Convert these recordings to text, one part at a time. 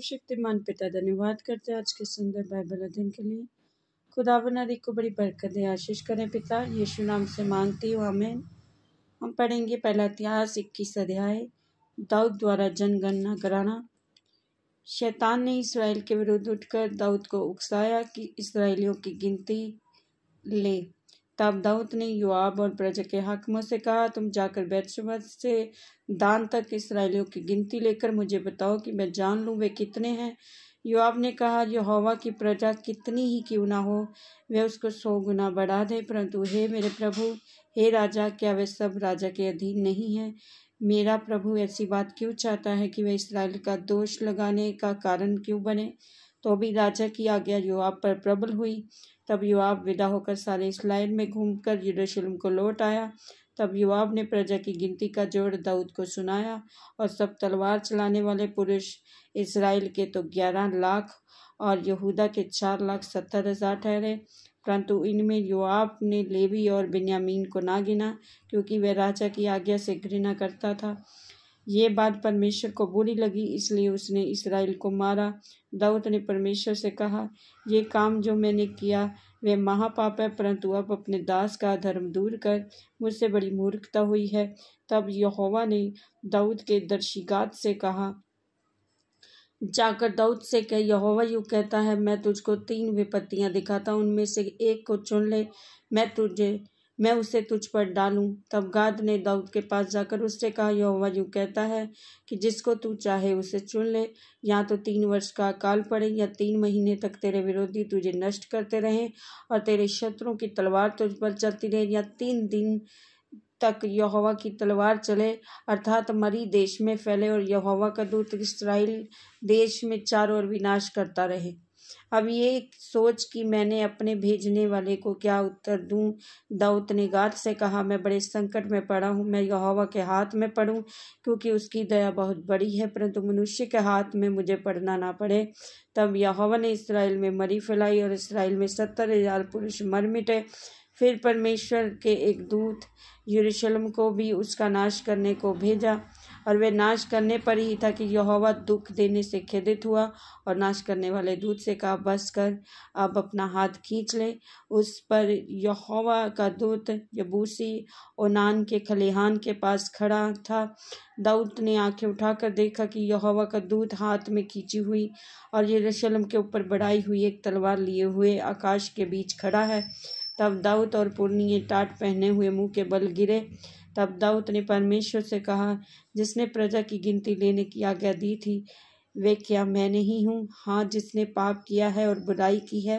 सर्वशक्तिमान पिता धन्यवाद करते हैं आज के सुंदर बाइबल अध्ययन के लिए। खुदावन हरी को बड़ी बरकत दे, आशीष करें पिता, यीशु नाम से मांगती हूँ, आमीन। हम पढ़ेंगे पहला इतिहास 21 अध्याय, दाऊद द्वारा जनगणना कराना। शैतान ने इसराइल के विरुद्ध उठकर दाऊद को उकसाया कि इसराइलियों की गिनती ले। तब दाऊद ने योआब और प्रजा के हाकिमों से कहा, तुम जाकर बेतशेबा से दान तक इसराइलियों की गिनती लेकर मुझे बताओ कि मैं जान लूं वे कितने हैं। योआब ने कहा, यहोवा की प्रजा कितनी ही क्यों ना हो, वे उसको 100 गुना बढ़ा दे। परंतु हे मेरे प्रभु, हे राजा, क्या वे सब राजा के अधीन नहीं हैं? मेरा प्रभु ऐसी बात क्यों चाहता है कि वे इसराइल का दोष लगाने का कारण क्यों बने? तो भी राजा की आज्ञा योआब पर प्रबल हुई। तब योआब विदा होकर सारे इसराइल में घूमकर यरूशलेम को लौट आया। तब योआब ने प्रजा की गिनती का जोड़ दाऊद को सुनाया, और सब तलवार चलाने वाले पुरुष इसराइल के तो 11 लाख और यहूदा के 4,70,000 ठहरे। परंतु इनमें योआब ने लेवी और बिन्यामीन को ना गिना, क्योंकि वह राजा की आज्ञा से घृणा करता था। ये बात परमेश्वर को बुरी लगी, इसलिए उसने इसराइल को मारा। दाऊद ने परमेश्वर से कहा, ये काम जो मैंने किया वह महापाप है, परंतु अब अपने दास का धर्म दूर कर, मुझसे बड़ी मूर्खता हुई है। तब यहोवा ने दाऊद के दर्शी गाद से कहा, जाकर दाऊद से कह, यहोवा यूँ कहता है, मैं तुझको 3 विपत्तियां दिखाता हूँ, उनमें से एक को चुन ले, मैं उसे तुझ पर डालूं। तब गाद ने दाऊद के पास जाकर उससे कहा, यहोवा यूँ कहता है कि जिसको तू चाहे उसे चुन ले, या तो 3 वर्ष का अकाल पड़े, या 3 महीने तक तेरे विरोधी तुझे नष्ट करते रहें और तेरे शत्रुओं की तलवार तुझ पर चलती रहे, या 3 दिन तक यहोवा की तलवार चले, अर्थात मरी देश में फैले, और यहोवा का दूत इस्राएल देश में चारों ओर विनाश करता रहे। अब ये सोच कि मैंने अपने भेजने वाले को क्या उत्तर दूं। दाऊद ने गाद से कहा, मैं बड़े संकट में पड़ा हूँ, मैं यहोवा के हाथ में पड़ूं, क्योंकि उसकी दया बहुत बड़ी है, परंतु मनुष्य के हाथ में मुझे पड़ना ना पड़े। तब यहोवा ने इसराइल में मरी फैलाई, और इसराइल में 70,000 पुरुष मर मिटे। फिर परमेश्वर के एक दूत यरूशलेम को भी उसका नाश करने को भेजा, और वे नाश करने पर ही था कि यहोवा दुख देने से खेदित हुआ, और नाश करने वाले दूत से कहा, बस कर, अब अपना हाथ खींच ले। उस पर यहोवा का दूत यबूसी ओनान के खलिहान के पास खड़ा था। दाऊद ने आंखें उठाकर देखा कि यहोवा का दूत हाथ में खींची हुई और यरूशलेम के ऊपर बढ़ाई हुई एक तलवार लिए हुए आकाश के बीच खड़ा है। तब दाऊद और पुरनिये टाट पहने हुए मुंह के बल गिरे। तब दाऊद ने परमेश्वर से कहा, जिसने प्रजा की गिनती लेने की आज्ञा दी थी, वे क्या मैं नहीं हूँ? हाँ, जिसने पाप किया है और बुराई की है,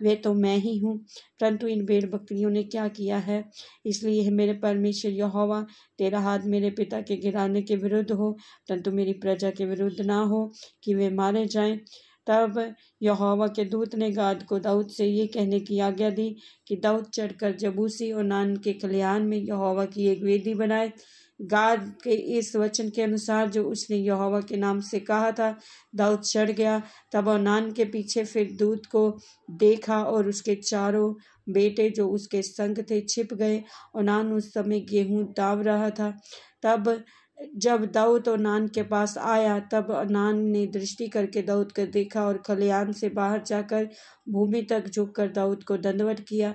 वे तो मैं ही हूँ। परंतु इन भेड़ बकरियों ने क्या किया है? इसलिए मेरे परमेश्वर यहोवा, तेरा हाथ मेरे पिता के घराने के विरुद्ध हो, परंतु मेरी प्रजा के विरुद्ध ना हो, कि वे मारे जाएं। तब यहोवा के दूत ने गाद को दाऊद से ये कहने की आज्ञा दी कि दाऊद चढ़कर जबूसी और नान के खलिहान में यहोवा की एक वेदी बनाए। गाद के इस वचन के अनुसार जो उसने यहोवा के नाम से कहा था, दाऊद चढ़ गया। तब ओनान के पीछे फिर दूत को देखा, और उसके 4 बेटे जो उसके संग थे छिप गए। ओनान उस समय गेहूं दाव रहा था। तब जब दाऊद ओनान के पास आया, तब ओनान ने दृष्टि करके दाऊद को देखा, और खलिहान से बाहर जाकर भूमि तक झुककर दाऊद को दंडवत किया।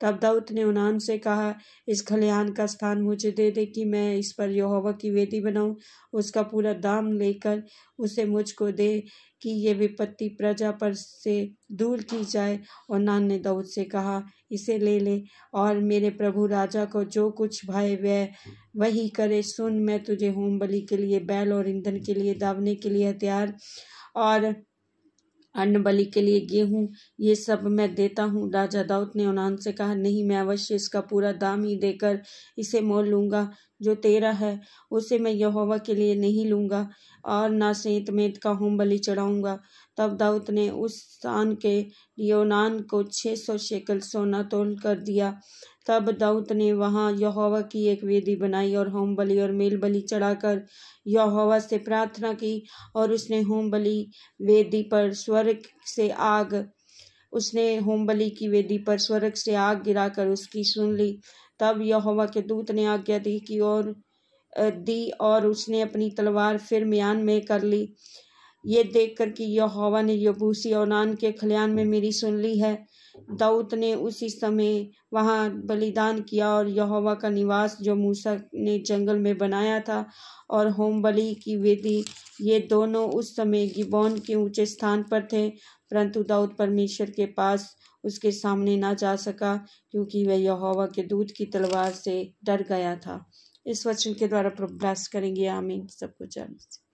तब दाऊद ने ओनान से कहा, इस खलिहान का स्थान मुझे दे दे, कि मैं इस पर यहोवा की वेदी बनाऊं। उसका पूरा दाम लेकर उसे मुझको दे, कि ये विपत्ति प्रजा पर से दूर की जाए। ओनान ने दाऊद से कहा, इसे ले ले, और मेरे प्रभु राजा को जो कुछ भाए वह वही करे। सुन, मैं तुझे होम बलि के लिए बैल और ईंधन के लिए दावने के लिए हथियार और अन्न बलि के लिए गेहूं, ये सब मैं देता हूँ। राजा दाऊद ने ओनान से कहा, नहीं, मैं अवश्य इसका पूरा दाम ही देकर इसे मोल लूँगा। जो तेरा है उसे मैं यहोवा के लिए नहीं लूँगा, और ना सेंत मेंत का होम बलि चढ़ाऊँगा। तब दाऊद ने उस स्थान के लिए ओनान को 600 शेकल सोना तोल कर दिया। तब दाऊद ने वहाँ यहोवा की एक वेदी बनाई, और होम बलि और मेल बलि चढ़ाकर यहोवा से प्रार्थना की। और उसने होम बलि की वेदी पर स्वर्ग से आग गिराकर उसकी सुन ली। तब यहोवा के दूत ने आज्ञा दी, और उसने अपनी तलवार फिर म्यान में कर ली। ये देखकर कि यहोवा ने यबूसी ओनान के खलियान में मेरी सुन ली है। दाऊद ने उसी समय वहां बलिदान किया और यहोवा का निवास जो मूसा ने जंगल में बनाया था और होम बलि की वेदी, ये दोनों उस समय गिबोन के ऊंचे स्थान पर थे। परंतु दाऊद परमेश्वर के पास उसके सामने ना जा सका, क्योंकि वह यहोवा के दूत की तलवार से डर गया था। इस वचन के द्वारा प्रभु ब्लेस करेंगे। आमीन। सबको जाने से